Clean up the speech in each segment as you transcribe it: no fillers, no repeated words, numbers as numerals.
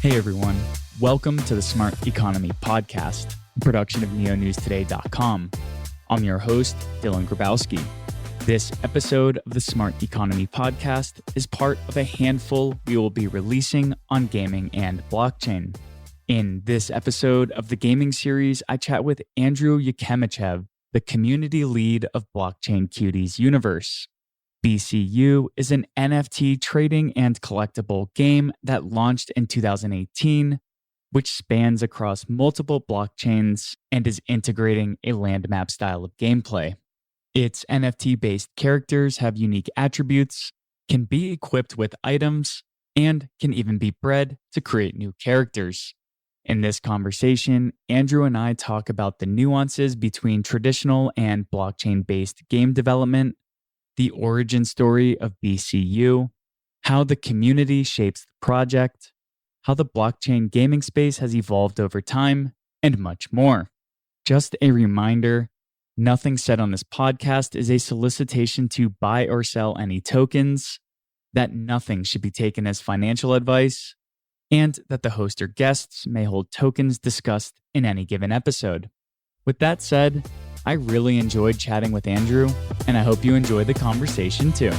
Hey everyone, welcome to the Smart Economy Podcast, a production of neonewstoday.com. I'm your host, Dylan Grabowski. This episode of the Smart Economy Podcast is part of a handful we will be releasing on gaming and blockchain. In this episode of the gaming series, I chat with Andrew Jekimochev, the community lead of Blockchain Cuties universe. BCU is an NFT trading and collectible game that launched in 2018, which spans across multiple blockchains and is integrating a land map style of gameplay. Its NFT-based characters have unique attributes, can be equipped with items, and can even be bred to create new characters. In this conversation, Andrew and I talk about the nuances between traditional and blockchain-based game development, the origin story of BCU, how the community shapes the project, how the blockchain gaming space has evolved over time, and much more. Just a reminder, nothing said on this podcast is a solicitation to buy or sell any tokens, that nothing should be taken as financial advice, and that the host or guests may hold tokens discussed in any given episode. With that said, I really enjoyed chatting with Andrew, and I hope you enjoy the conversation too.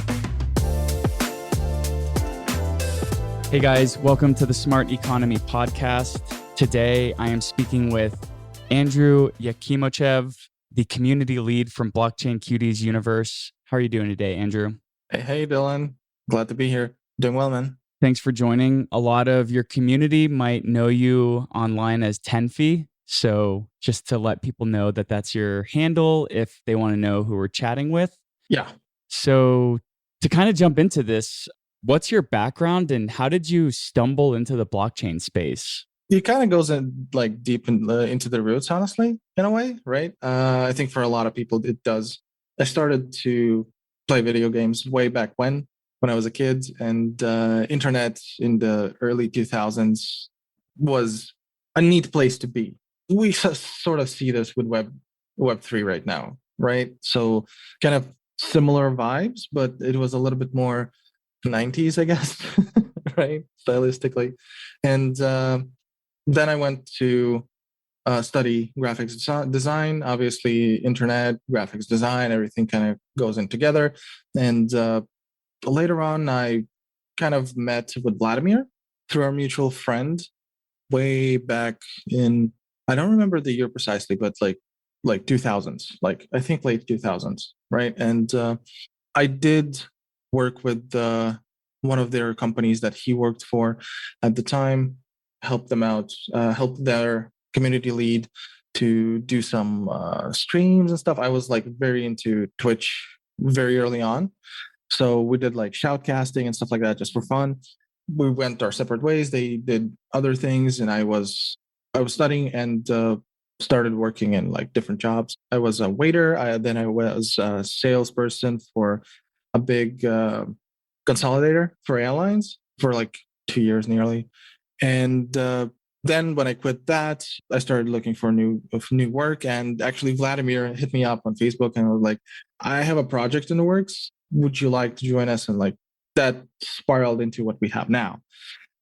Hey guys, welcome to the Smart Economy Podcast. Today, I am speaking with Andrew Jekimochev, the community lead from Blockchain Cuties universe. How are you doing today, Andrew? Hey, Dylan. Glad to be here. Doing well, man. Thanks for joining. A lot of your community might know you online as Tenfi. So just to let people know that that's your handle if they want to know who we're chatting with. Yeah. So to kind of jump into this, what's your background and how did you stumble into the blockchain space? It kind of goes in like deep into the roots, honestly, in a way, right? I think for a lot of people, it does. I started to play video games way back when I was a kid, and internet in the early 2000s was a neat place to be. We sort of see this with Web3 right now, right? So kind of similar vibes, but it was a little bit more 90s, I guess, right? Stylistically. And then I went to study graphics design. Obviously, internet, graphics design, everything kind of goes in together. And later on, I kind of met with Vladimir through our mutual friend way back in, I don't remember the year precisely, but like 2000s, like I think late 2000s, right? And I did work with one of their companies that he worked for at the time, helped them out, helped their community lead to do some streams and stuff. I was like very into Twitch very early on. So we did like shoutcasting and stuff like that just for fun. We went our separate ways. They did other things, and I was studying and started working in like different jobs. I was a waiter. Then I was a salesperson for a big consolidator for airlines for like 2 years nearly. And then when I quit that, I started looking for new work. And actually, Vladimir hit me up on Facebook and was like, "I have a project in the works. Would you like to join us?" And like that spiraled into what we have now.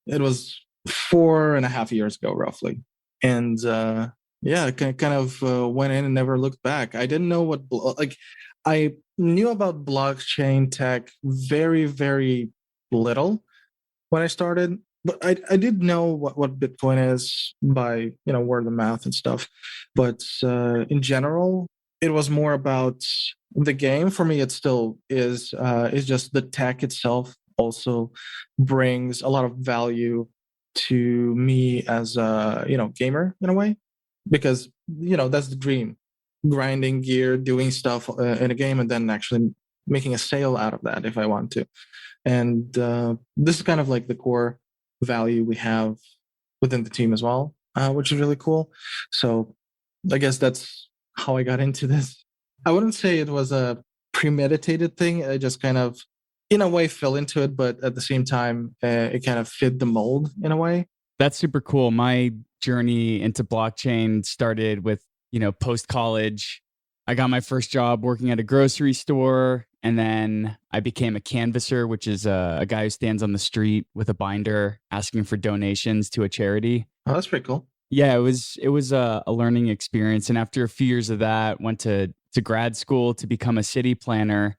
It was 4.5 years ago, roughly. And yeah, kind of went in and never looked back. I didn't know I knew about blockchain tech very, very little when I started, but I did know what Bitcoin is by, word of mouth and stuff. But in general, it was more about the game. For me, it still is. It's just the tech itself also brings a lot of value to me as a gamer in a way, because that's the dream: grinding gear, doing stuff in a game, and then actually making a sale out of that if I want to. And this is kind of like the core value we have within the team as well, which is really cool. So I guess that's how I got into this. I wouldn't say it was a premeditated thing. I just kind of, in a way, fell into it, but at the same time, it kind of fit the mold in a way. That's super cool. My journey into blockchain started with, post-college. I got my first job working at a grocery store, And then I became a canvasser, which is a guy who stands on the street with a binder asking for donations to a charity. Oh, that's pretty cool. Yeah, it was a learning experience. And after a few years of that, went to grad school to become a city planner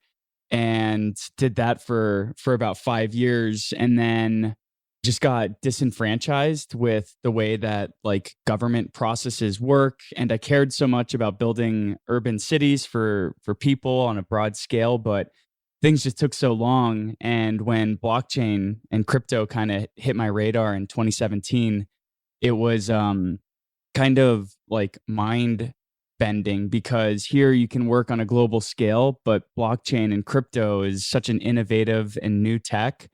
and did that for about 5 years, and then just got disenfranchised with the way that like government processes work. And I cared so much about building urban cities for people on a broad scale, but things just took so long. And when blockchain and crypto kind of hit my radar in 2017, it was kind of like mind bending, because here you can work on a global scale, but blockchain and crypto is such an innovative and new tech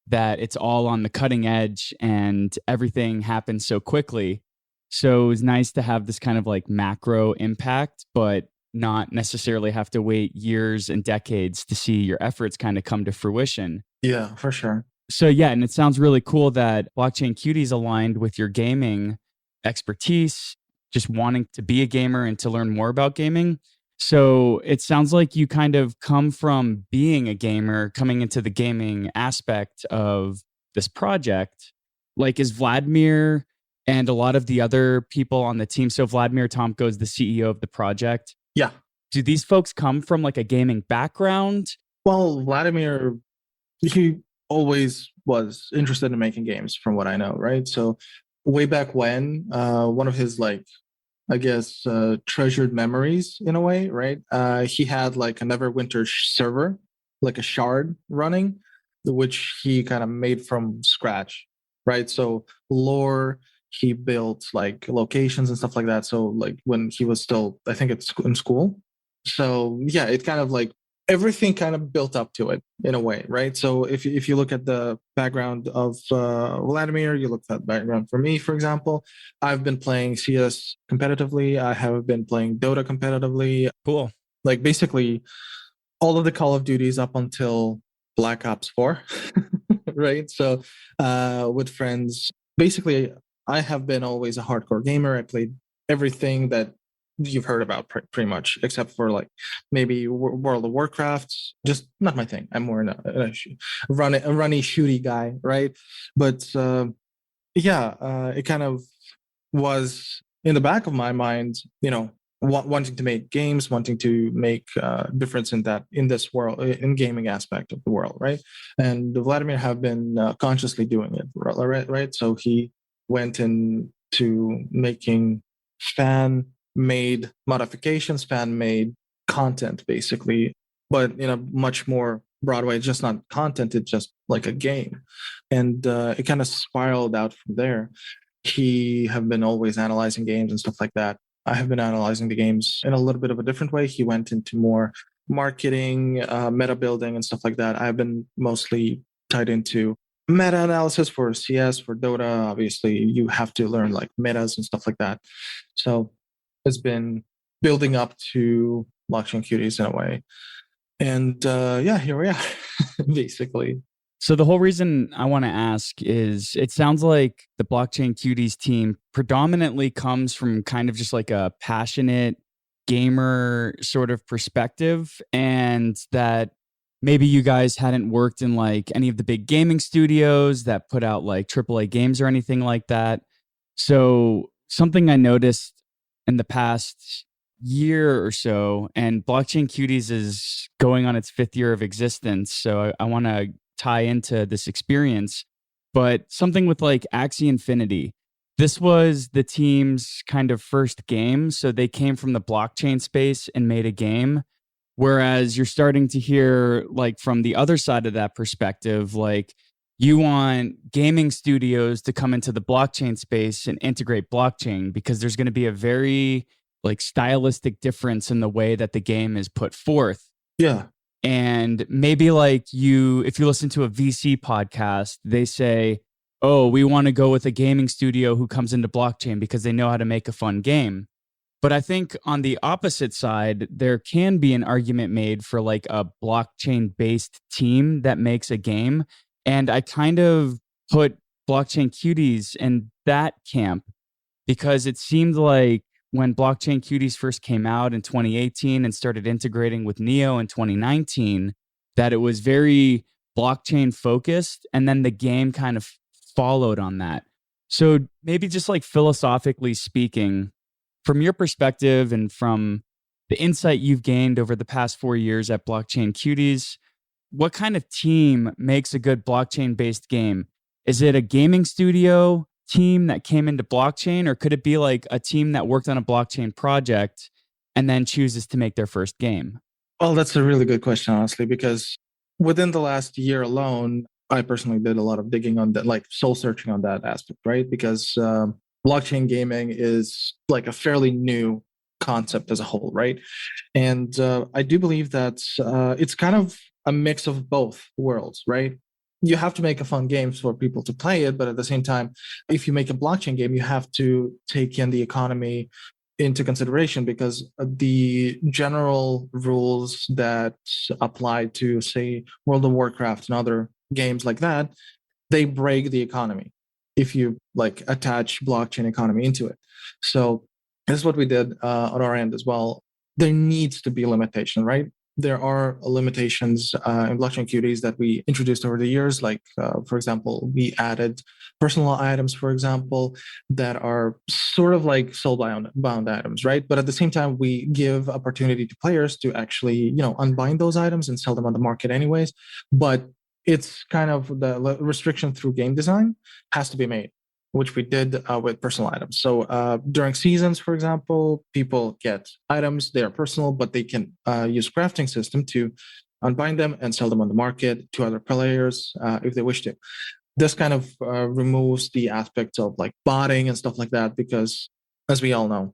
that it's all on the cutting edge and everything happens so quickly. So it was nice to have this kind of like macro impact, but not necessarily have to wait years and decades to see your efforts kind of come to fruition. Yeah, for sure. So yeah, and it sounds really cool that Blockchain Cuties aligned with your gaming expertise, just wanting to be a gamer and to learn more about gaming. So it sounds like you kind of come from being a gamer, coming into the gaming aspect of this project. Like, is Vladimir and a lot of the other people on the team, so Vladimir Tomko is the CEO of the project. Yeah. Do these folks come from like a gaming background? Well, Vladimir, he always was interested in making games, from what I know, right? So way back when, one of his like, I guess, treasured memories in a way, right? He had like a Neverwinter server, like a shard running, which he kind of made from scratch, right? So lore, he built like locations and stuff like that. So like when he was still, I think it's in school. So yeah, it kind of like everything kind of built up to it in a way, right? So if you look at the background of Vladimir, you look at the background for me, for example, I've been playing CS competitively. I have been playing Dota competitively. Cool. Like basically all of the Call of Duties up until Black Ops 4, right? So with friends, basically I have been always a hardcore gamer. I played everything that you've heard about pretty much, except for like maybe World of Warcraft. Just not my thing. I'm more a runny shooty guy, right? But it kind of was in the back of my mind, wanting to make games, wanting to make a difference in this world, in gaming aspect of the world, right? And Vladimir have been consciously doing it, right? So he went into making fan-made modifications, fan-made content, basically, but in a much more broad way. It's just not content; it's just like a game, and it kind of spiraled out from there. He have been always analyzing games and stuff like that. I have been analyzing the games in a little bit of a different way. He went into more marketing, meta building, and stuff like that. I've been mostly tied into meta analysis for CS, for Dota. Obviously, you have to learn like metas and stuff like that. So it's been building up to blockchain cuties in a way. And here we are, basically. So the whole reason I want to ask is it sounds like the Blockchain Cuties team predominantly comes from kind of just like a passionate gamer sort of perspective, and that maybe you guys hadn't worked in like any of the big gaming studios that put out like AAA games or anything like that. So something I noticed in the past year or so, and Blockchain Cuties is going on its 5th year of existence. So I want to tie into this experience, but something with like Axie Infinity. This was the team's kind of first game. So they came from the blockchain space and made a game. Whereas you're starting to hear like from the other side of that perspective, like you want gaming studios to come into the blockchain space and integrate blockchain, because there's going to be a very like stylistic difference in the way that the game is put forth. Yeah. And maybe like if you listen to a VC podcast, they say, oh, we want to go with a gaming studio who comes into blockchain because they know how to make a fun game. But I think on the opposite side, there can be an argument made for like a blockchain based team that makes a game. And I kind of put Blockchain Cuties in that camp, because it seemed like when Blockchain Cuties first came out in 2018 and started integrating with Neo in 2019, that it was very blockchain focused, and then the game kind of followed on that. So maybe just like philosophically speaking, from your perspective and from the insight you've gained over the past 4 years at Blockchain Cuties, what kind of team makes a good blockchain based game? Is it a gaming studio team that came into blockchain, or could it be like a team that worked on a blockchain project and then chooses to make their first game? Well, that's a really good question, honestly, because within the last year alone, I personally did a lot of digging on that, like soul searching on that aspect, right? Because blockchain gaming is like a fairly new concept as a whole, right? And I do believe that it's kind of a mix of both worlds, right? You have to make a fun game for people to play it, but at the same time, if you make a blockchain game, you have to take in the economy into consideration, because the general rules that apply to, say, World of Warcraft and other games like that, they break the economy if you like attach blockchain economy into it. So this is what we did on our end as well. There needs to be a limitation, right? There are limitations in blockchain cuties that we introduced over the years. Like, for example, we added personal items, for example, that are sort of like soul bound items, right? But at the same time, we give opportunity to players to actually, unbind those items and sell them on the market anyways. But it's kind of the restriction through game design has to be made, which we did with personal items. So during seasons, for example, people get items, they are personal, but they can use crafting system to unbind them and sell them on the market to other players if they wish to. This kind of removes the aspects of like botting and stuff like that, because as we all know,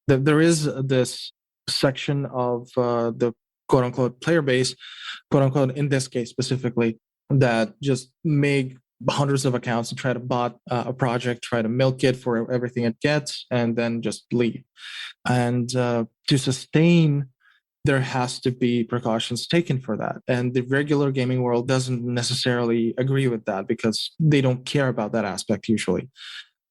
there is this section of the quote unquote player base, quote unquote, in this case specifically, that just make hundreds of accounts and try to bot a project, try to milk it for everything it gets, and then just leave. And to sustain, there has to be precautions taken for that. And the regular gaming world doesn't necessarily agree with that because they don't care about that aspect usually.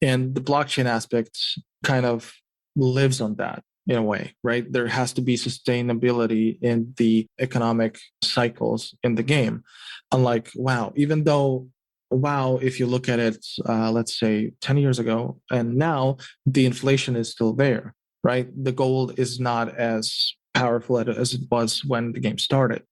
And the blockchain aspect kind of lives on that in a way, right? There has to be sustainability in the economic cycles in the game. Unlike WoW, even though WoW, if you look at it, let's say 10 years ago, and now the inflation is still there, right? The gold is not as powerful as it was when the game started,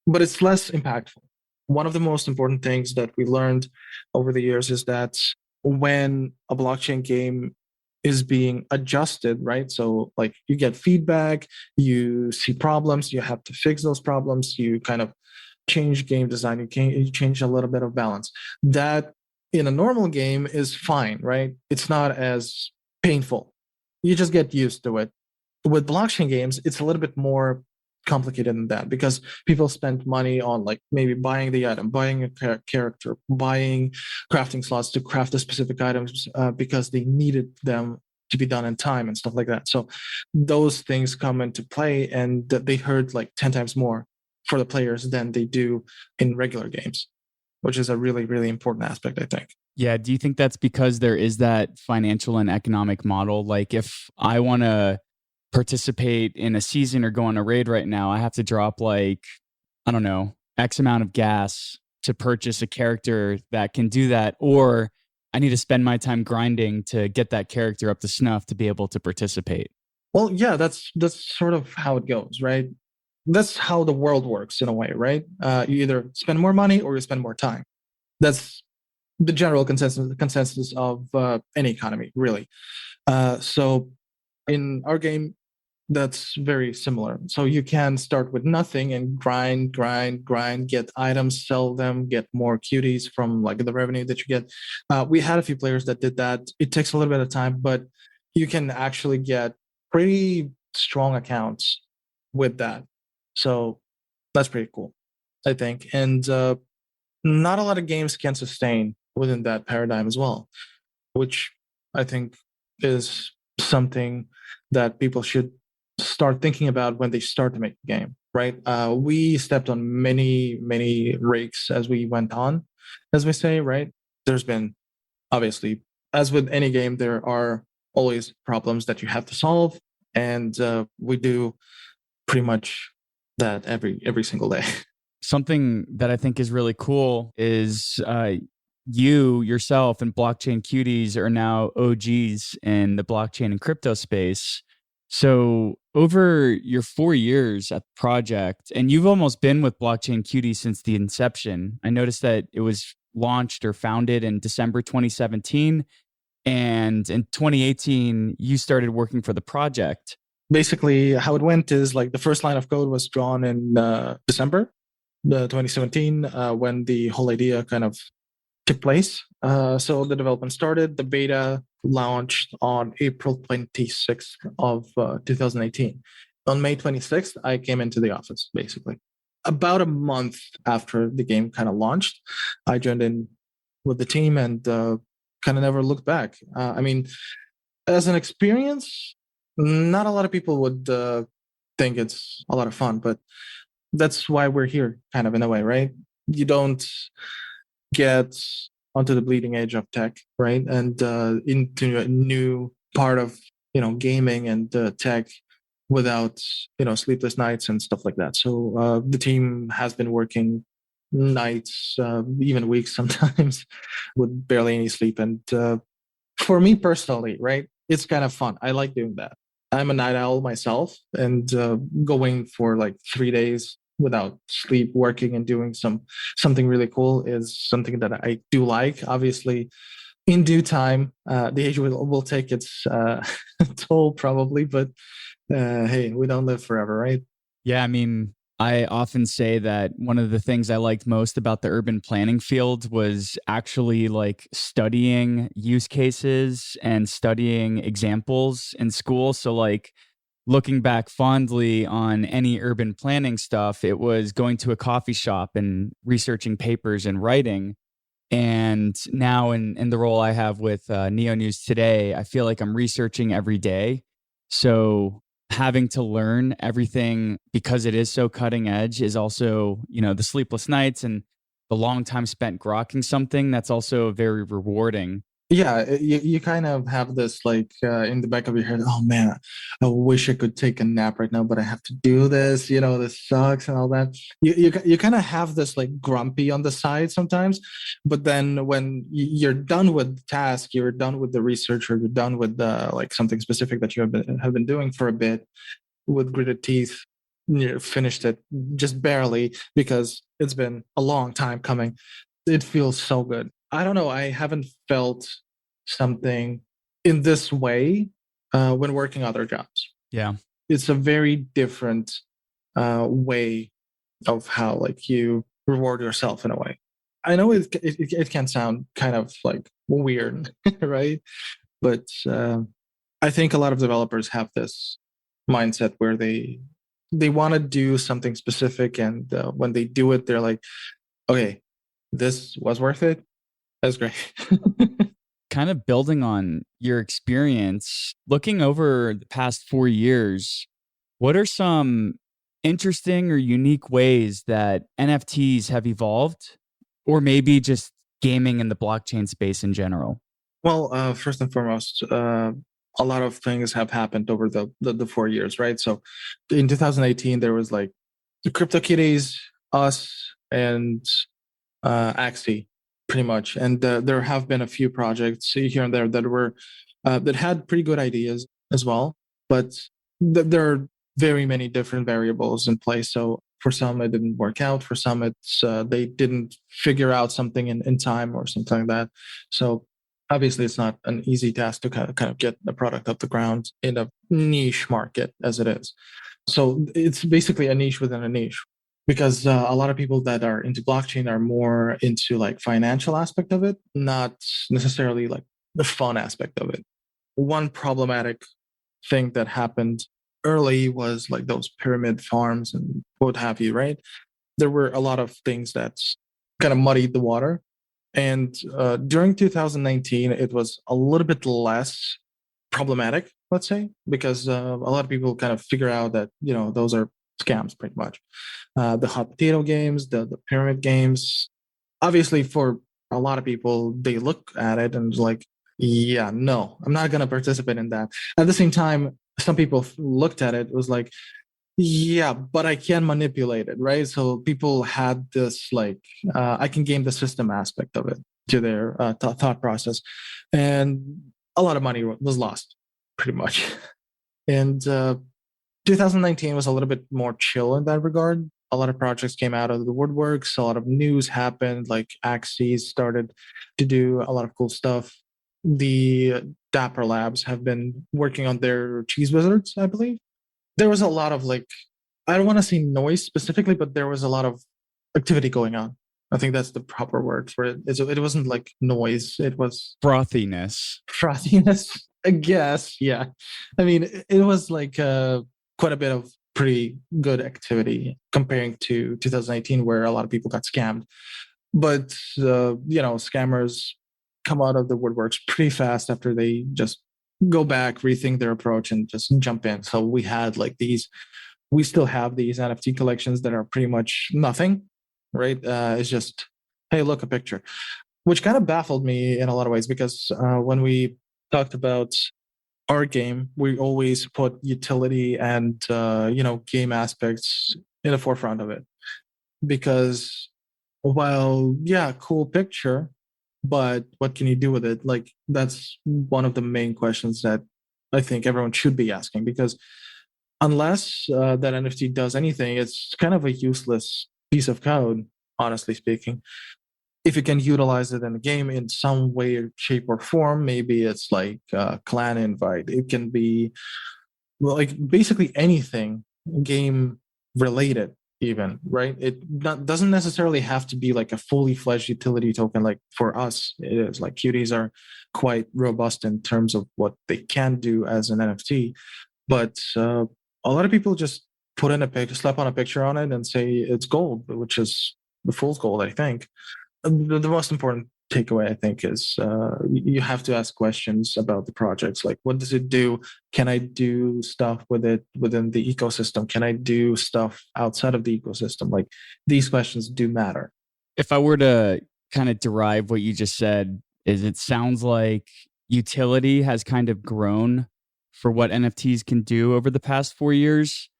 but it's less impactful. One of the most important things that we learned over the years is that when a blockchain game is being adjusted, right? So, like, you get feedback, you see problems, you have to fix those problems, you kind of change game design, you change a little bit of balance. That in a normal game is fine, right? It's not as painful. You just get used to it. With blockchain games, it's a little bit more complicated than that, because people spend money on like maybe buying the item, buying a character, buying crafting slots to craft the specific items because they needed them to be done in time and stuff like that. So those things come into play, and they hurt like 10 times more for the players than they do in regular games, which is a really, really important aspect, I think. Yeah. Do you think that's because there is that financial and economic model? Like, if I want to participate in a season or go on a raid right now, I have to drop like, I don't know, X amount of gas to purchase a character that can do that, or I need to spend my time grinding to get that character up to snuff to be able to participate. Well, yeah, that's sort of how it goes, right? That's how the world works in a way, right? You either spend more money or you spend more time. That's the general consensus of any economy, really. So in our game, that's very similar. So you can start with nothing and grind, get items, sell them, get more cuties from like the revenue that you get. We had a few players that did that. It takes a little bit of time, but you can actually get pretty strong accounts with that. So that's pretty cool, I think. And not a lot of games can sustain within that paradigm as well, which I think is something that people should start thinking about when they start to make the game, right? We stepped on many rakes as we went on, as we say, right? There's been, obviously, as with any game, there are always problems that you have to solve, and we do pretty much that every single day. something that I think is really cool is you yourself and Blockchain Cuties are now OGs in the blockchain and crypto space. So over your 4 years at the project, and you've almost been with Blockchain Cuties since the inception. I noticed that it was launched or founded in December 2017. And in 2018, you started working for the project. Basically, how it went is like the first line of code was drawn in December 2017 when the whole idea kind of took place. So the development started. The beta launched on April 26th of 2018. On May 26th, I came into the office, basically. About a month after the game kind of launched, I joined in with the team and kind of never looked back. I mean, as an experience, not a lot of people would think it's a lot of fun, but that's why we're here, kind of in a way, right? You don't get onto the bleeding edge of tech, right? And into a new part of gaming and tech without sleepless nights and stuff like that. So the team has been working nights, even weeks sometimes, with barely any sleep. And for me personally, right, it's kind of fun. I like doing that. I'm a night owl myself, and going for like 3 days without sleep, working and doing something really cool is something that I do like. Obviously, in due time, the age will take its toll probably, but hey, we don't live forever, right? Yeah, I mean, I often say that one of the things I liked most about the urban planning field was actually like studying use cases and studying examples in school. So, like, looking back fondly on any urban planning stuff, it was going to a coffee shop and researching papers and writing. And now, in the role I have with Neo News Today, I feel like I'm researching every day. So having to learn everything because it is so cutting edge is also, the sleepless nights and the long time spent grokking something that's also very rewarding. Yeah, you kind of have this like in the back of your head, oh man, I wish I could take a nap right now, but I have to do this, this sucks and all that. You kind of have this like grumpy on the side sometimes, but then when you're done with the task, you're done with the research, or you're done with like something specific that you have been doing for a bit with gritted teeth, you finished it just barely because it's been a long time coming. It feels so good. I don't know. I haven't felt something in this way when working other jobs. Yeah. It's a very different way of how like you reward yourself in a way. I know it can sound kind of like weird, right? But I think a lot of developers have this mindset where they want to do something specific, and when they do it, they're like, okay, this was worth it. That's great. Kind of building on your experience, looking over the past 4 years, what are some interesting or unique ways that NFTs have evolved, or maybe just gaming in the blockchain space in general? Well, first and foremost, a lot of things have happened over the 4 years, right? So in 2018, there was like the CryptoKitties, us, and Axie, pretty much. And there have been a few projects here and there that were that had pretty good ideas as well, but there are very many different variables in place. So for some, it didn't work out. For some, it's they didn't figure out something in time or something like that. So obviously, it's not an easy task to kind of get a product off the ground in a niche market as it is. So it's basically a niche within a niche, because a lot of people that are into blockchain are more into like financial aspect of it, not necessarily like the fun aspect of it. One problematic thing that happened early was like those pyramid farms and what have you, right? There were a lot of things that kind of muddied the water. And during 2019, it was a little bit less problematic, let's say, because a lot of people kind of figure out that, those are scams pretty much. The hot potato games, the pyramid games, obviously for a lot of people, they look at it and like, yeah, no, I'm not going to participate in that. At the same time, some people looked at it, was like, Yeah, but I can manipulate it, right? So people had this like I can game the system aspect of it to their thought process, and a lot of money was lost, pretty much. And 2019 was a little bit more chill in that regard. A lot of projects came out of the woodworks. A lot of news happened. Like Axes started to do a lot of cool stuff. The Dapper Labs have been working on their cheese wizards, I believe. There was a lot of like, I don't want to say noise specifically, but there was a lot of activity going on. I think that's the proper word for it. It wasn't like noise. It was Frothiness. frothiness, I guess. Yeah. I mean, it was like quite a bit of pretty good activity comparing to 2018, where a lot of people got scammed. But, scammers come out of the woodworks pretty fast after they just go back, rethink their approach, and just jump in. So we still have these NFT collections that are pretty much nothing, right? It's just, hey, look, a picture, which kind of baffled me in a lot of ways because when we talked about our game, we always put utility and game aspects in the forefront of it because while yeah, cool picture, but what can you do with it? Like that's one of the main questions that I think everyone should be asking because unless that NFT does anything, it's kind of a useless piece of code, honestly speaking. If you can utilize it in the game in some way, shape, or form, maybe it's like a clan invite. It can be well, like basically anything game related, even right. Doesn't necessarily have to be like a fully fledged utility token. Like for us, it is like Cuties are quite robust in terms of what they can do as an NFT, but a lot of people just put in a picture, slap on a picture on it, and say it's gold, which is the fool's gold, I think. The most important takeaway, I think, is you have to ask questions about the projects. Like, what does it do? Can I do stuff with it within the ecosystem? Can I do stuff outside of the ecosystem? Like, these questions do matter. If I were to kind of derive what you just said, is it sounds like utility has kind of grown for what NFTs can do over the past 4 years,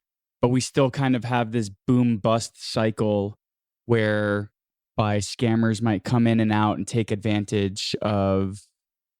but we still kind of have this boom bust cycle where by scammers might come in and out and take advantage of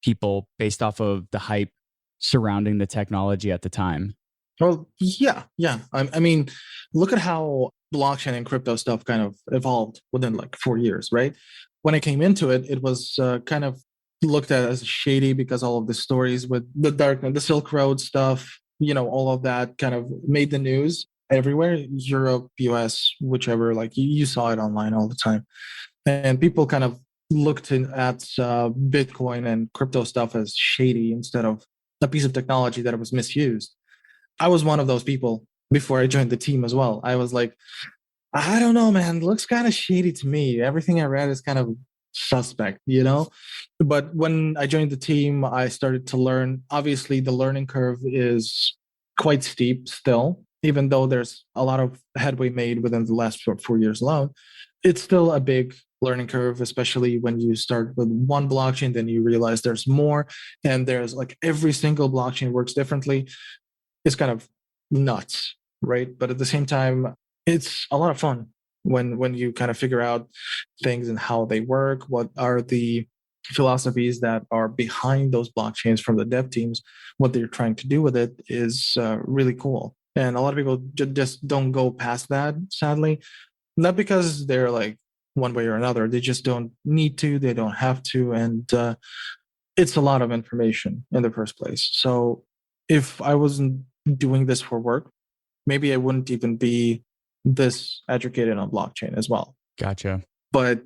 people based off of the hype surrounding the technology at the time. Well, yeah, yeah. I mean, look at how blockchain and crypto stuff kind of evolved within like 4 years, right? When I came into it, it was kind of looked at as shady because all of the stories with the darknet, the Silk Road stuff, all of that kind of made the news everywhere, Europe, US, whichever, like you saw it online all the time. And people kind of looked at Bitcoin and crypto stuff as shady instead of a piece of technology that was misused. I was one of those people before I joined the team as well. I was like, I don't know, man. It looks kind of shady to me. Everything I read is kind of suspect. But when I joined the team, I started to learn. Obviously, the learning curve is quite steep still, even though there's a lot of headway made within the last 4 years alone. It's still a big learning curve, especially when you start with one blockchain, then you realize there's more, and there's like every single blockchain works differently. It's kind of nuts, right? But at the same time, it's a lot of fun when you kind of figure out things and how they work, what are the philosophies that are behind those blockchains from the dev teams, what they're trying to do with it is really cool. And a lot of people just don't go past that, sadly, not because they're like one way or another. They just don't need to, they don't have to. And it's a lot of information in the first place. So if I wasn't doing this for work, maybe I wouldn't even be this educated on blockchain as well. Gotcha. But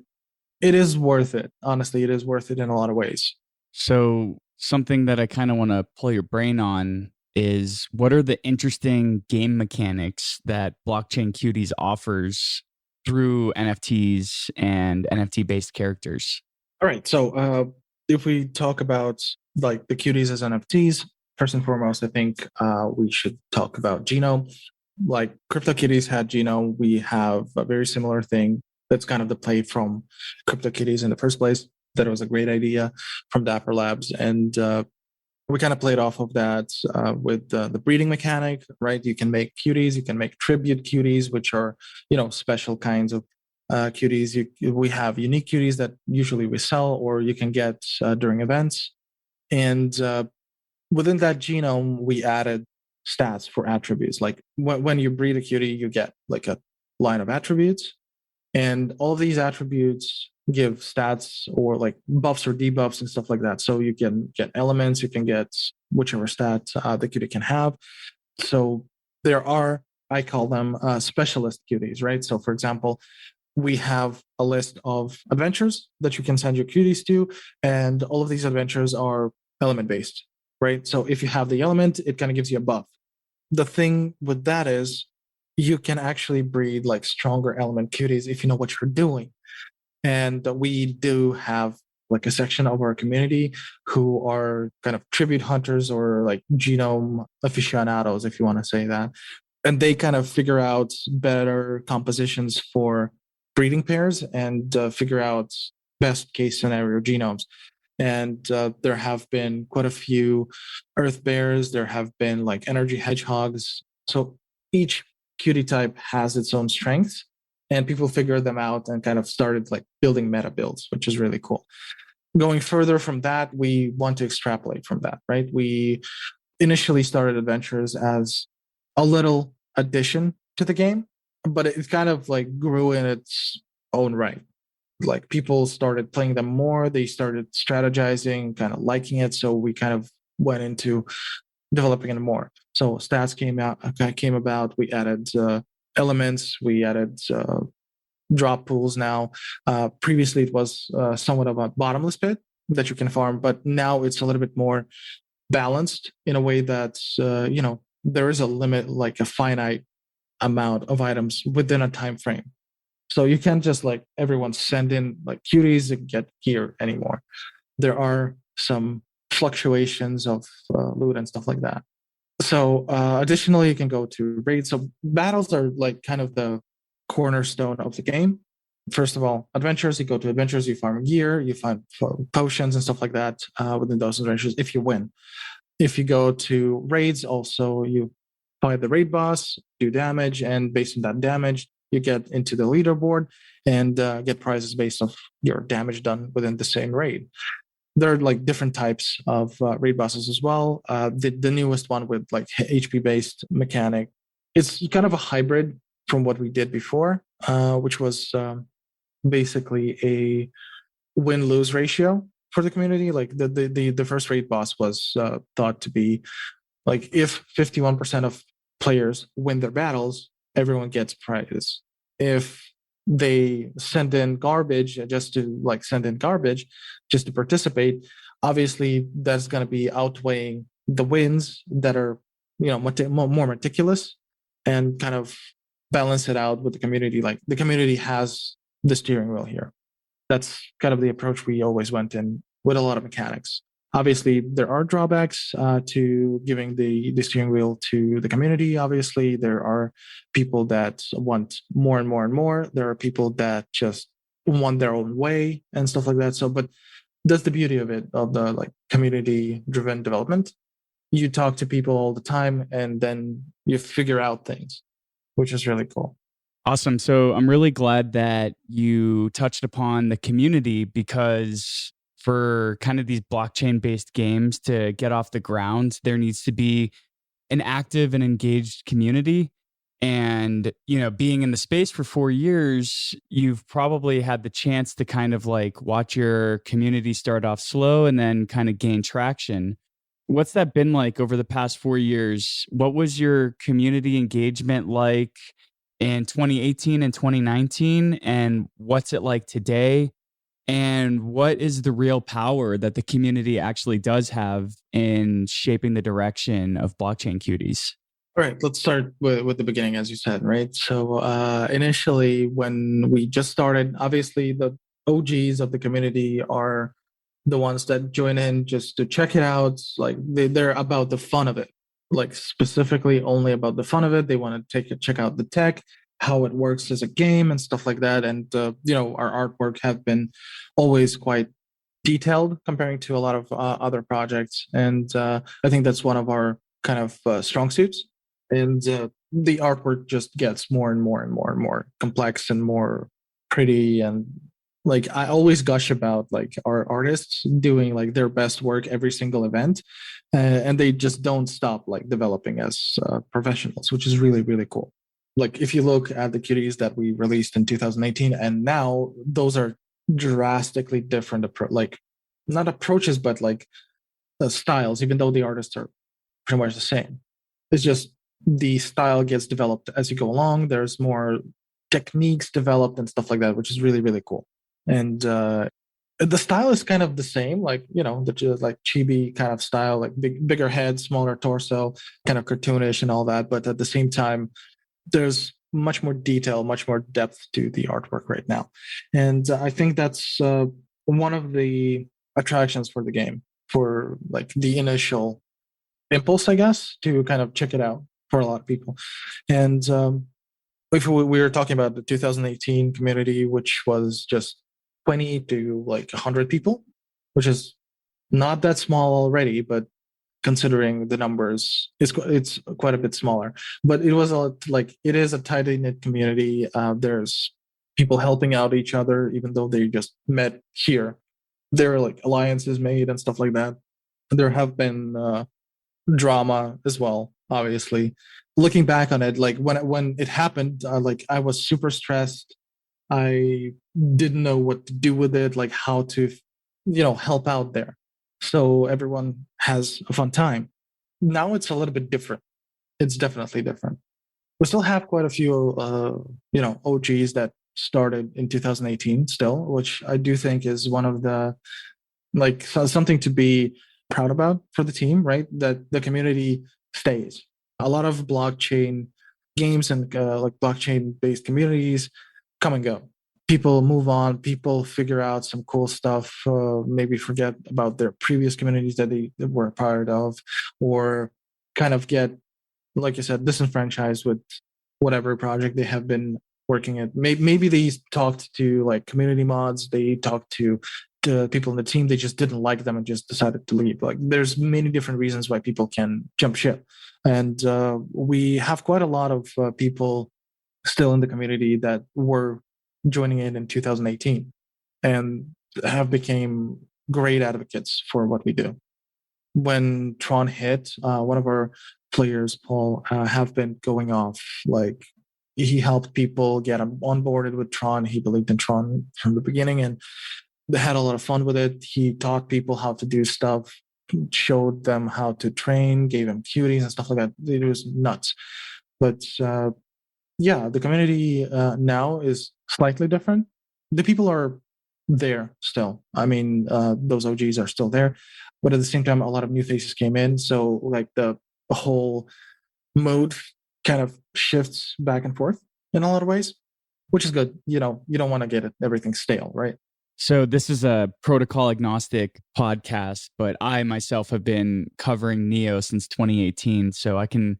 it is worth it. Honestly, it is worth it in a lot of ways. So, something that I kind of want to pull your brain on is what are the interesting game mechanics that Blockchain Cuties offers through NFTs and NFT based characters? All right. So, if we talk about like the Cuties as NFTs, first and foremost, I think we should talk about Geno. Like CryptoKitties had Geno, we have a very similar thing. That's kind of the play from CryptoKitties in the first place. That it was a great idea from Dapper Labs, and We kind of played off of that with the breeding mechanic, right? You can make cuties, you can make tribute cuties, which are, special kinds of cuties. We have unique cuties that usually we sell or you can get during events. And within that genome, we added stats for attributes. Like when you breed a cutie, you get like a line of attributes. And all of these attributes give stats or like buffs or debuffs and stuff like that. So you can get elements, you can get whichever stat the cutie can have. So there are, I call them specialist cuties, right? So for example, we have a list of adventures that you can send your cuties to, and all of these adventures are element based, right? So if you have the element, it kind of gives you a buff. The thing with that is you can actually breed like stronger element cuties if you know what you're doing. And we do have like a section of our community who are kind of tribute hunters or like genome aficionados, if you want to say that. And they kind of figure out better compositions for breeding pairs and figure out best case scenario genomes. And there have been quite a few earth bears. There have been like energy hedgehogs. So each cutie type has its own strengths, and people figured them out and kind of started like building meta builds, which is really cool. Going further from that, we want to extrapolate from that, right? We initially started adventures as a little addition to the game, but it kind of like grew in its own right. Like people started playing them more, they started strategizing, kind of liking it. So we kind of went into developing it more. So stats came about. We added elements. We added drop pools now. Previously, it was somewhat of a bottomless pit that you can farm, but now it's a little bit more balanced in a way that there is a limit, like a finite amount of items within a time frame. So you can't just like everyone send in like cuties and get gear anymore. There are some fluctuations of loot and stuff like that. So additionally, you can go to raids. So battles are like kind of the cornerstone of the game. First of all, adventures, you go to adventures, you farm gear, you find potions and stuff like that within those adventures if you win. If you go to raids, also you fight the raid boss, do damage, and based on that damage, you get into the leaderboard and get prizes based off your damage done within the same raid. There are like different types of raid bosses as well. The newest one with like HP based mechanic, it's kind of a hybrid from what we did before, which was basically a win lose ratio for the community. Like the first raid boss was thought to be like if 51% of players win their battles, everyone gets prizes. If they send in garbage just to like send in garbage just to participate, obviously that's going to be outweighing the wins that are more meticulous and kind of balance it out with the community. Like the community has the steering wheel here. That's kind of the approach we always went in with a lot of mechanics. Obviously, there are drawbacks to giving the steering wheel to the community. Obviously, there are people that want more and more and more. There are people that just want their own way and stuff like that. So, but that's the beauty of it, of the like community-driven development. You talk to people all the time, and then you figure out things, which is really cool. Awesome. So I'm really glad that you touched upon the community, because for kind of these blockchain based games to get off the ground, there needs to be an active and engaged community. And, being in the space for 4 years, you've probably had the chance to kind of like watch your community start off slow and then kind of gain traction. What's that been like over the past 4 years? What was your community engagement like in 2018 and 2019? And what's it like today? And what is the real power that the community actually does have in shaping the direction of blockchain cuties? All right, let's start with the beginning, as you said, right? So initially, when we just started, obviously the OGs of the community are the ones that join in just to check it out. Like they're about the fun of it, like specifically only about the fun of it. They want to check out the tech, how it works as a game and stuff like that. And our artwork have been always quite detailed comparing to a lot of other projects, and I think that's one of our kind of strong suits. And the artwork just gets more and more and more and more complex and more pretty. And like I always gush about like our artists doing like their best work every single event, and they just don't stop like developing as professionals, which is really really cool. Like if you look at the Cuties that we released in 2018 and now, those are drastically different like not approaches but like the styles, even though the artists are pretty much the same. It's just the style gets developed as you go along. There's more techniques developed and stuff like that, which is really really cool. And the style is kind of the same, like the like chibi kind of style, like bigger head, smaller torso, kind of cartoonish and all that. But at the same time, there's much more detail, much more depth to the artwork right now. And I think that's one of the attractions for the game, for like the initial impulse, I guess, to kind of check it out for a lot of people. And if we were talking about the 2018 community, which was just 20 to like 100 people, which is not that small already, but considering the numbers, it's quite a bit smaller. But it was like it is a tightly knit community. There's people helping out each other, even though they just met here. There are like alliances made and stuff like that. There have been drama as well, obviously. Looking back on it, like when it happened, like I was super stressed. I didn't know what to do with it, like how to, help out there. So everyone has a fun time. Now it's a little bit different. It's definitely different. We still have quite a few, OGs that started in 2018 still, which I do think is one of the like something to be proud about for the team, right? That the community stays. A lot of blockchain games and like blockchain based communities come and go. People move on, people figure out some cool stuff, maybe forget about their previous communities that they were a part of, or kind of get, like you said, disenfranchised with whatever project they have been working at. Maybe they talked to like community mods, they talked to people in the team, they just didn't like them and just decided to leave. Like there's many different reasons why people can jump ship. And we have quite a lot of people still in the community that were joining in 2018 and have became great advocates for what we do. When Tron hit, one of our players, Paul, have been going off. Like he helped people get onboarded with Tron. He believed in Tron from the beginning, and they had a lot of fun with it. He taught people how to do stuff, showed them how to train, gave them cuties and stuff like that. It was nuts. But yeah, the community now is slightly different. The people are there still. I mean, those OGs are still there, but at the same time, a lot of new faces came in. So like the whole mode kind of shifts back and forth in a lot of ways, which is good. You don't want to get everything stale, right? So this is a protocol agnostic podcast, but I myself have been covering Neo since 2018. So I can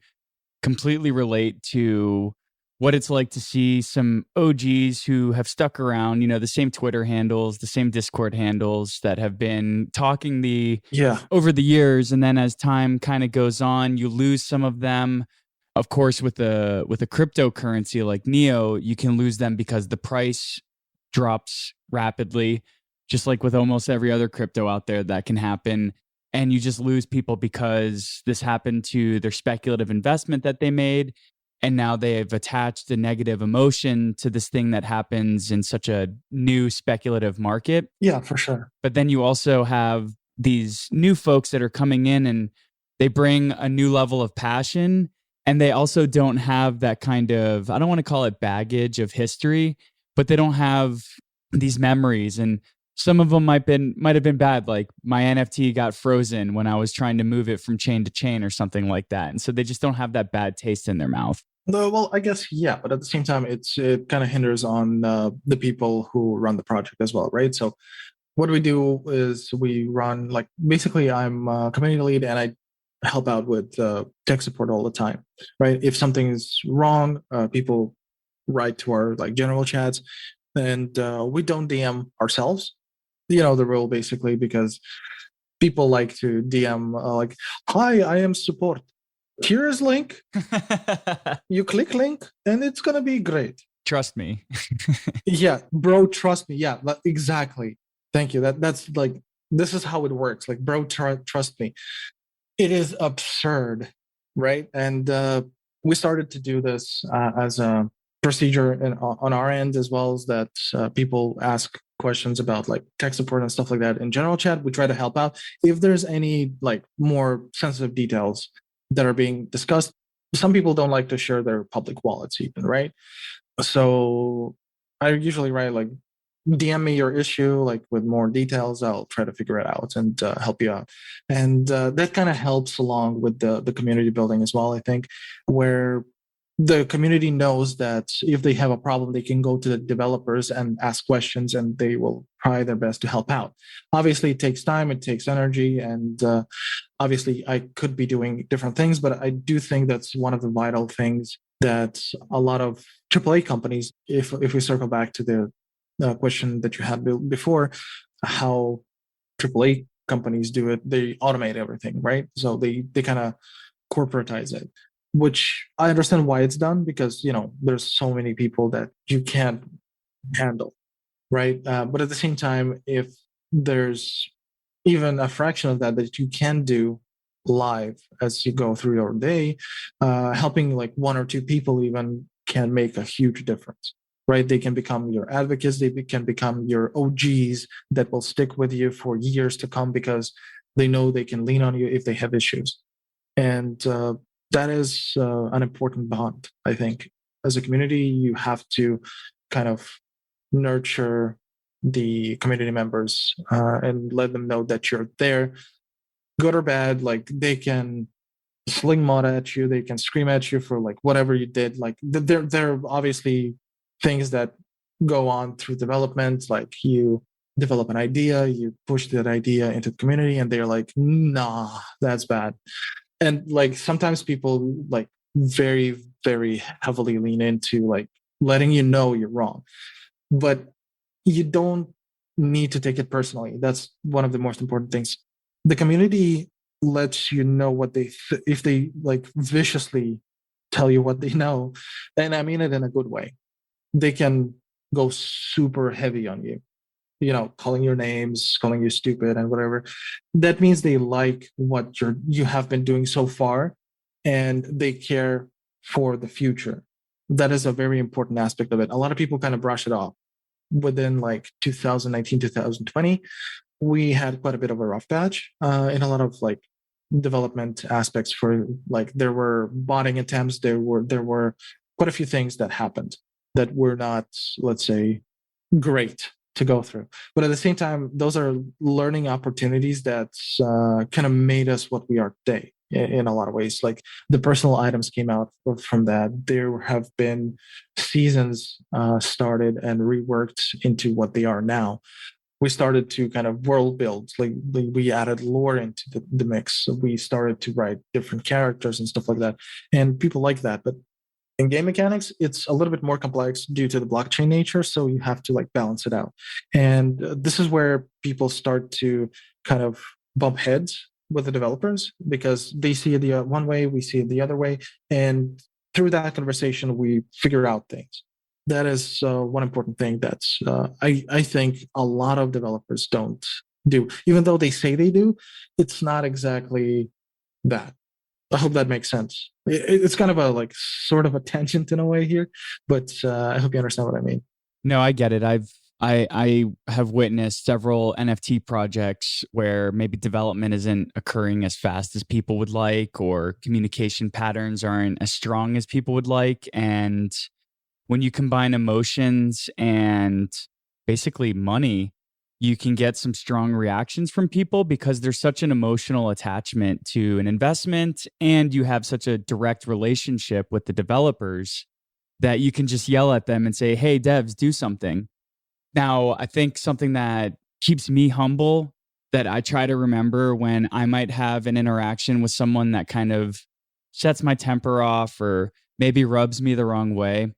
completely relate to what it's like to see some OGs who have stuck around, the same Twitter handles, the same Discord handles that have been talking over the years. And then as time kind of goes on, you lose some of them. Of course, with a cryptocurrency like Neo, you can lose them because the price drops rapidly, just like with almost every other crypto out there that can happen. And you just lose people because this happened to their speculative investment that they made. And now they have attached a negative emotion to this thing that happens in such a new speculative market. Yeah, for sure. But then you also have these new folks that are coming in and they bring a new level of passion. And they also don't have that kind of, I don't want to call it baggage of history, but they don't have these memories. And some of them might have been bad. Like my NFT got frozen when I was trying to move it from chain to chain or something like that. And so they just don't have that bad taste in their mouth. No, well, I guess, yeah. But at the same time, it kind of hinders on the people who run the project as well, right? So what we do is we run, like, basically I'm a community lead and I help out with tech support all the time, right? If something's wrong, people write to our like general chats, and we don't DM ourselves. you know the rule basically, because people like to DM like, "Hi, I am support. Here is link. You click link, and it's gonna be great." Trust me. Yeah, bro, trust me. Yeah, exactly. Thank you. That's like, this is how it works. Like, bro, trust me. It is absurd, right? And we started to do this as a procedure on our end, as well as that people ask questions about like tech support and stuff like that in general chat. We try to help out if there's any like more sensitive details that are being discussed. Some people don't like to share their public wallets even, right? So I usually write like, DM me your issue like with more details. I'll try to figure it out and help you out. And that kind of helps along with the community building as well, I think, where the community knows that if they have a problem, they can go to the developers and ask questions, and they will try their best to help out. Obviously, it takes time, it takes energy, and obviously, I could be doing different things, but I do think that's one of the vital things that a lot of AAA companies, if we circle back to the question that you had before, how AAA companies do it, they automate everything, right? So they kind of corporatize it, which I understand why it's done, because there's so many people that you can't handle, right? But at the same time, if there's even a fraction of that that you can do live as you go through your day, helping like one or two people even can make a huge difference, right? They can become your advocates, they can become your OGs that will stick with you for years to come, because they know they can lean on you if they have issues. And that is an important bond, I think. As a community, you have to kind of nurture the community members and let them know that you're there, good or bad. Like, they can sling mod at you, they can scream at you for like whatever you did. Like, there are obviously things that go on through development. Like, you develop an idea, you push that idea into the community, and they're like, "Nah, that's bad." And like sometimes people like very, very heavily lean into like letting you know you're wrong, but you don't need to take it personally. That's one of the most important things. The community lets you know what if they like viciously tell you what they know, and I mean it in a good way, they can go super heavy on you, calling your names, calling you stupid and whatever. That means they like what you have been doing so far, and they care for the future. That is a very important aspect of it. A lot of people kind of brush it off. Within like 2019, 2020, we had quite a bit of a rough patch in a lot of like development aspects. For like, there were botting attempts, there were quite a few things that happened that were not, let's say, great to go through. But at the same time, those are learning opportunities that kind of made us what we are today in a lot of ways. Like, the personal items came out from that. There have been seasons started and reworked into what they are now. We started to kind of world build, like we added lore into the mix. So we started to write different characters and stuff like that. And people like that. But in game mechanics, it's a little bit more complex due to the blockchain nature. So you have to like balance it out. And this is where people start to kind of bump heads with the developers, because they see it the one way, we see it the other way. And through that conversation, we figure out things. That is one important thing that's I think a lot of developers don't do, even though they say they do. It's not exactly that. I hope that makes sense. It's kind of a like sort of a tangent in a way here, but I hope you understand what I mean. No, I get it. I have witnessed several NFT projects where maybe development isn't occurring as fast as people would like, or communication patterns aren't as strong as people would like. And when you combine emotions and basically money, you can get some strong reactions from people, because there's such an emotional attachment to an investment, and you have such a direct relationship with the developers that you can just yell at them and say, "Hey, devs, do something." Now, I think something that keeps me humble, that I try to remember when I might have an interaction with someone that kind of sets my temper off or maybe rubs me the wrong way.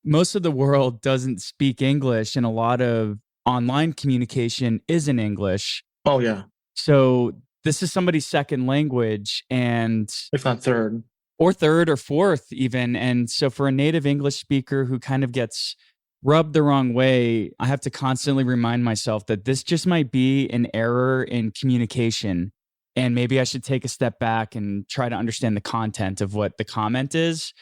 Most of the world doesn't speak English, and a lot of online communication is in English. Oh yeah, So this is somebody's second language, and if not third. or third or fourth even. And so for a native English speaker who kind of gets rubbed the wrong way, I have to constantly remind myself that this just might be an error in communication. And maybe I should take a step back and try to understand the content of what the comment is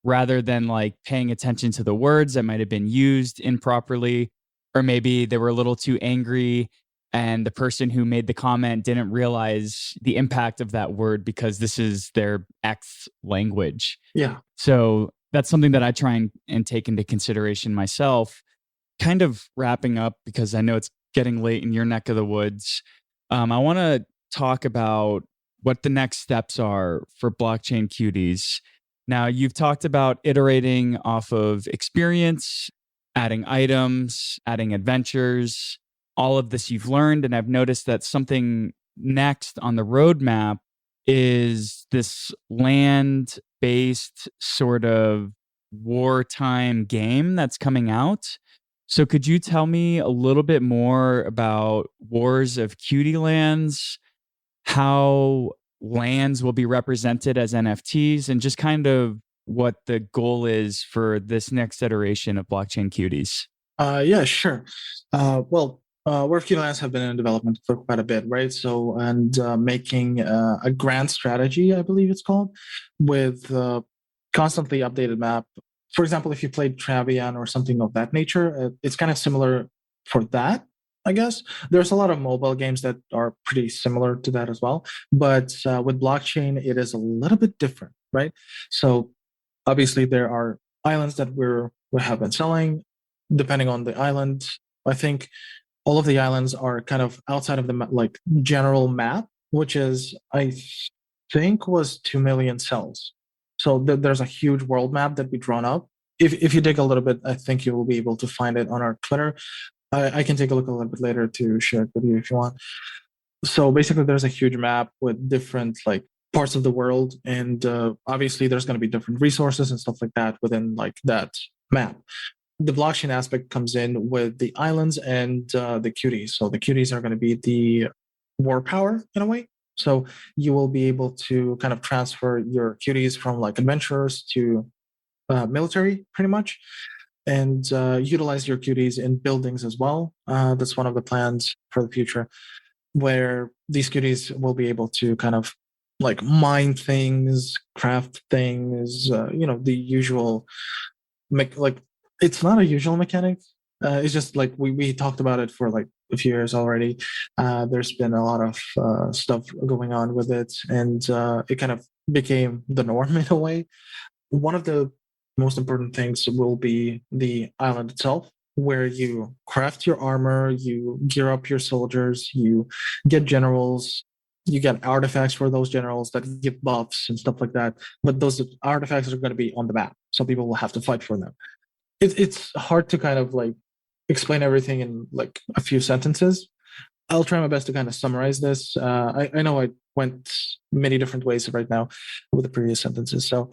rather than like paying attention to the words that might have been used improperly. Or maybe they were a little too angry and the person who made the comment didn't realize the impact of that word because this is their X language. Yeah. So that's something that I try and take into consideration myself. Kind of wrapping up because I know it's getting late in your neck of the woods. I want to talk about what the next steps are for blockchain cuties. Now, you've talked about iterating off of experience, adding items, adding adventures, all of this you've learned. And I've noticed that something next on the roadmap is this land-based sort of wartime game that's coming out. So could you tell me a little bit more about Wars of Cutie Lands, how lands will be represented as NFTs, and just kind of what the goal is for this next iteration of Blockchain Cuties? Yeah, sure. Where Cutie Lands have been in development for quite a bit, right? So, and making a grand strategy, I believe it's called, with constantly updated map. For example, if you played Travian or something of that nature, it's kind of similar for that, I guess. There's a lot of mobile games that are pretty similar to that as well. But with blockchain, it is a little bit different, right? So obviously there are islands that we have been selling, depending on the island. I think all of the islands are kind of outside of the like general map, which is I think was 2 million cells. So there's a huge world map that we drawn up. If you dig a little bit, I think you will be able to find it on our Twitter. I can take a look a little bit later to share it with you if you want. So basically, there's a huge map with different like parts of the world, and obviously there's going to be different resources and stuff like that within like that map. The blockchain aspect comes in with the islands and the cuties. So the cuties are going to be the war power in a way. So you will be able to kind of transfer your cuties from like adventurers to military, pretty much, and utilize your cuties in buildings as well. That's one of the plans for the future, where these cuties will be able to kind of like mine things, craft things, the usual, like it's not a usual mechanic. It's just like we talked about it for like a few years already. There's been a lot of stuff going on with it, and it kind of became the norm in a way. One of the most important things will be the island itself, where you craft your armor, you gear up your soldiers, you get generals, you get artifacts for those generals that give buffs and stuff like that. But those artifacts are going to be on the map, so people will have to fight for them. It's hard to kind of like explain everything in like a few sentences. I'll try my best to kind of summarize this. I know I went many different ways right now with the previous sentences. So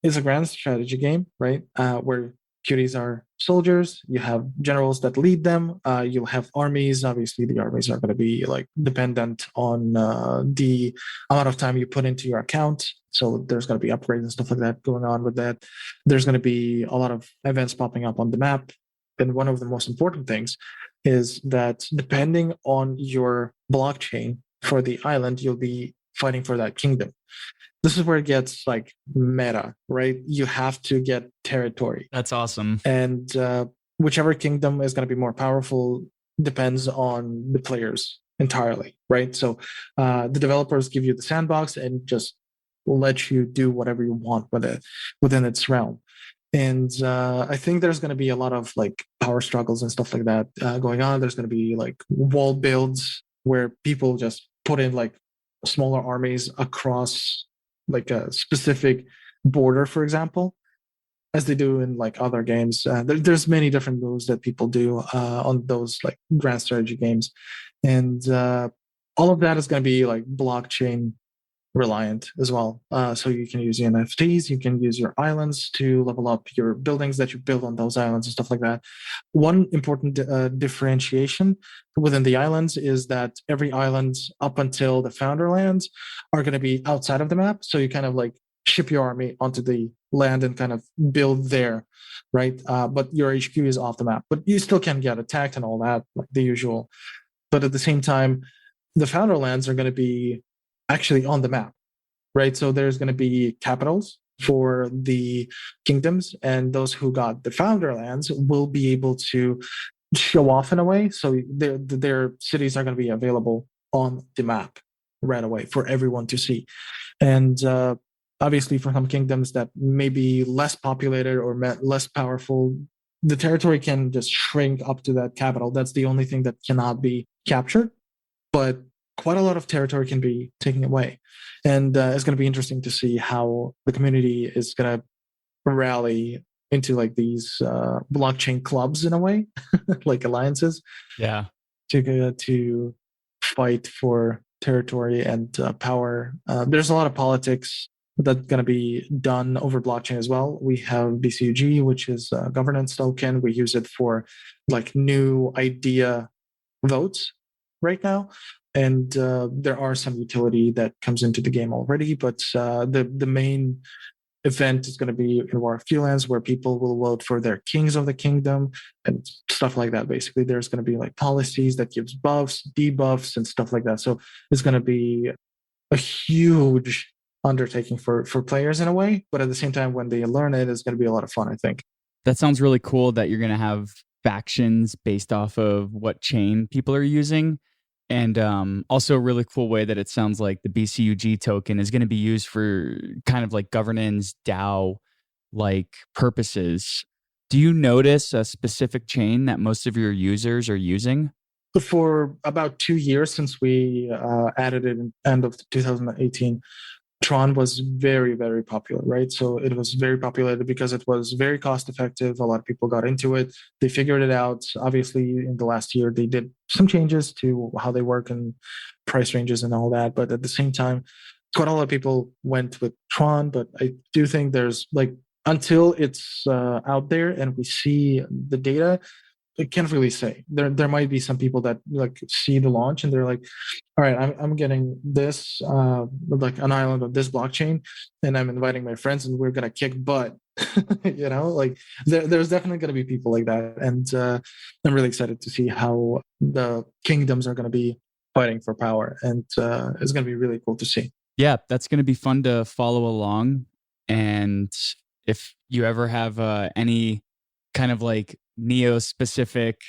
it's a grand strategy game, right? Where cuties are soldiers. You have generals that lead them. You'll have armies. Obviously, the armies are going to be like dependent on the amount of time you put into your account. So there's going to be upgrades and stuff like that going on with that. There's going to be a lot of events popping up on the map. And one of the most important things is that depending on your blockchain for the island, you'll be fighting for that kingdom. This is where it gets like meta, right? You have to get territory. That's awesome. And whichever kingdom is going to be more powerful depends on the players entirely, right? So the developers give you the sandbox and just let you do whatever you want with it within its realm. And I think there's going to be a lot of like power struggles and stuff like that going on. There's going to be like wall builds where people just put in like smaller armies across like a specific border, for example, as they do in like other games. There's many different moves that people do on those like grand strategy games. And all of that is going to be like blockchain reliant as well. So you can use NFTs, you can use your islands to level up your buildings that you build on those islands and stuff like that. One important differentiation within the islands is that every island up until the founder lands are going to be outside of the map. So you kind of like ship your army onto the land and kind of build there, right? But your HQ is off the map, but you still can get attacked and all that, like the usual. But at the same time, the founder lands are going to be actually on the map, right? So there's going to be capitals for the kingdoms, and those who got the founder lands will be able to show off in a way. So their cities are going to be available on the map right away for everyone to see. And obviously, for some kingdoms that may be less populated or less powerful, the territory can just shrink up to that capital. That's the only thing that cannot be captured. But quite a lot of territory can be taken away. And it's going to be interesting to see how the community is going to rally into like these blockchain clubs in a way, like alliances. Yeah. To fight for territory and power. There's a lot of politics that's going to be done over blockchain as well. We have BCUG, which is a governance token. We use it for like new idea votes right now. And there are some utility that comes into the game already, but the main event is going to be in War of Few Lands, where people will vote for their kings of the kingdom and stuff like that. Basically, there's going to be like policies that gives buffs, debuffs, and stuff like that. So it's going to be a huge undertaking for players in a way, but at the same time, when they learn it, it's going to be a lot of fun, I think. That sounds really cool that you're going to have factions based off of what chain people are using. And also a really cool way that it sounds like the BCUG token is going to be used for kind of like governance DAO like purposes. Do you notice a specific chain that most of your users are using? For about 2 years since we added it in end of 2018, Tron was very, very popular, right? So it was very populated because it was very cost effective. A lot of people got into it. They figured it out. Obviously, in the last year, they did some changes to how they work and price ranges and all that. But at the same time, quite a lot of people went with Tron. But I do think there's like, until it's out there and we see the data, I can't really say. There might be some people that like see the launch and they're like, all right, I'm getting this like an island of this blockchain, and I'm inviting my friends and we're gonna kick butt. Like there's definitely gonna be people like that, and I'm really excited to see how the kingdoms are gonna be fighting for power, and it's gonna be really cool to see. Yeah, that's gonna be fun to follow along. And if you ever have any kind of like Neo specific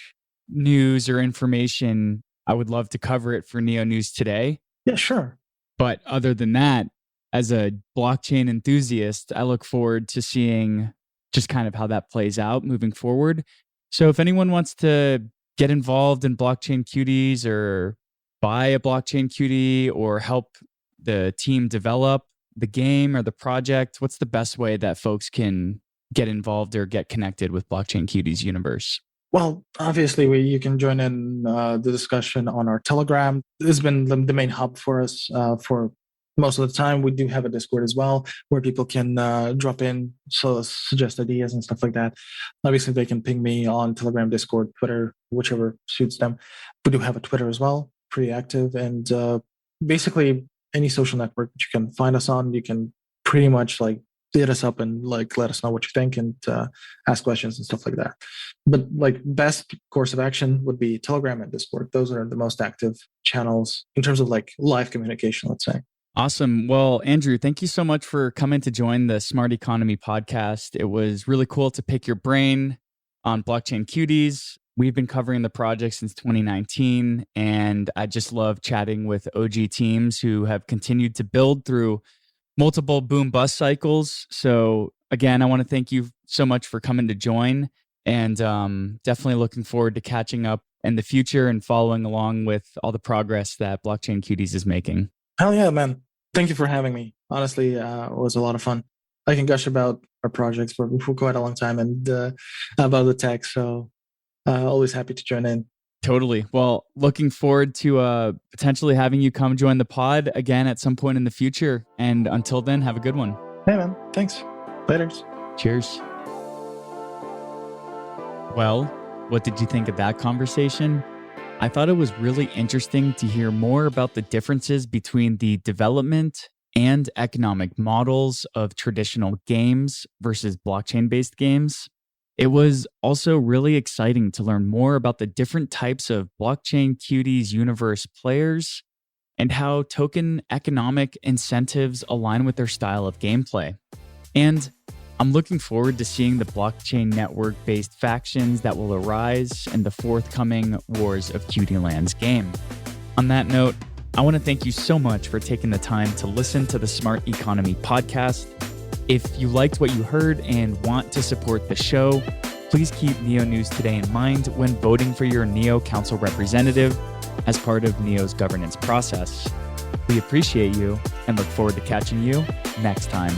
news or information, I would love to cover it for Neo News Today. Yeah, sure. But other than that, as a blockchain enthusiast, I look forward to seeing just kind of how that plays out moving forward. So if anyone wants to get involved in blockchain cuties or buy a blockchain cutie or help the team develop the game or the project, what's the best way that folks can get involved or get connected with Blockchain Cuties universe? Well, obviously, you can join in the discussion on our Telegram. This has been the main hub for us for most of the time. We do have a Discord as well, where people can drop in, so suggest ideas and stuff like that. Obviously, they can ping me on Telegram, Discord, Twitter, whichever suits them. We do have a Twitter as well, pretty active. And basically, any social network that you can find us on, you can pretty much like hit us up and like let us know what you think and ask questions and stuff like that. But like best course of action would be Telegram and Discord. Those are the most active channels in terms of like live communication, let's say. Awesome. Well, Andrew, thank you so much for coming to join the Smart Economy podcast. It was really cool to pick your brain on Blockchain Cuties. We've been covering the project since 2019, and I just love chatting with OG teams who have continued to build through multiple boom bust cycles. So again, I want to thank you so much for coming to join, and definitely looking forward to catching up in the future and following along with all the progress that Blockchain Cuties is making. Hell yeah, man. Thank you for having me. Honestly, it was a lot of fun. I can gush about our projects for quite a long time and about the tech. So always happy to join in. Totally. Well, looking forward to potentially having you come join the pod again at some point in the future. And until then, have a good one. Hey, man. Thanks. Laters. Cheers. Well, what did you think of that conversation? I thought it was really interesting to hear more about the differences between the development and economic models of traditional games versus blockchain-based games. It was also really exciting to learn more about the different types of blockchain Cuties universe players and how token economic incentives align with their style of gameplay. And I'm looking forward to seeing the blockchain network-based factions that will arise in the forthcoming Wars of Cutie Lands game. On that note, I want to thank you so much for taking the time to listen to the Smart Economy podcast. If you liked what you heard and want to support the show, please keep Neo News Today in mind when voting for your Neo Council representative as part of Neo's governance process. We appreciate you and look forward to catching you next time.